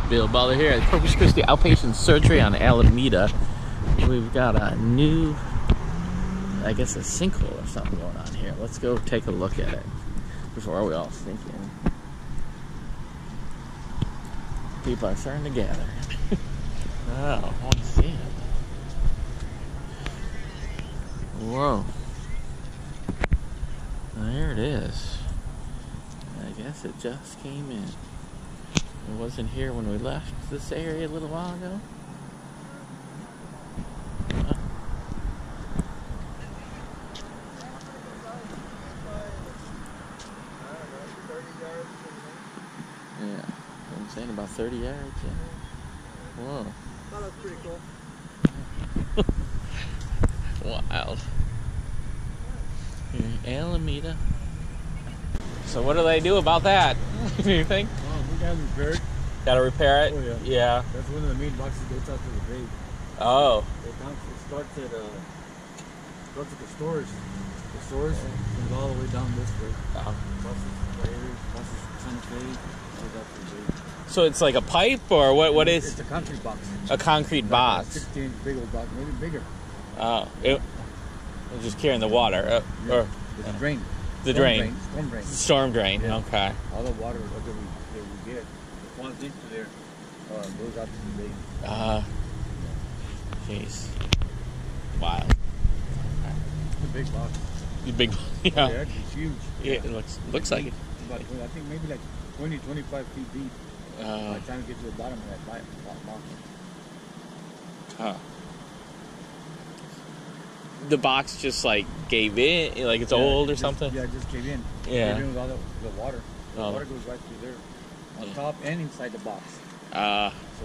Bill Butler here at Corpus Christi Outpatient Surgery on Alameda. We've got a new, I guess, a sinkhole or something going on here. Let's go take a look at it before we all sink in. People are starting to gather. Oh, I want to see it. Whoa. There it is. I guess it just came in. It wasn't here when we left this area a little while ago. Yeah, I'm saying about 30 yards. Yeah. Whoa. That was pretty cool. Wild. Here, Alameda. So what do they do about that? Do you think? We got to repair it. Gotta repair it? Oh, yeah. Yeah. That's one of the main boxes that goes out to the bay. Oh. It starts at the stores. The stores goes all the way down this way. Buses Santa Fe, goes out to the bay. So it's like a pipe, or what is? It's a concrete box. A concrete box. 16 big old box, maybe bigger. Oh. It's just carrying the water. Or it's a drain. The Storm drain. drain. Storm drain. Yeah. Okay. All the water that we get, it falls into there, goes out to the bay. Jeez. Wild. It's a big box. Big. Yeah. Yeah, it's huge. Yeah, it looks like it. About, I think maybe like 20, 25 feet deep. By the time you get to the bottom of that box. Huh. The box just like gave in, like it's old or something? Yeah, it just gave in. Yeah. Gave in with all the water. The Oh. water goes right through there. On top and inside the box. So So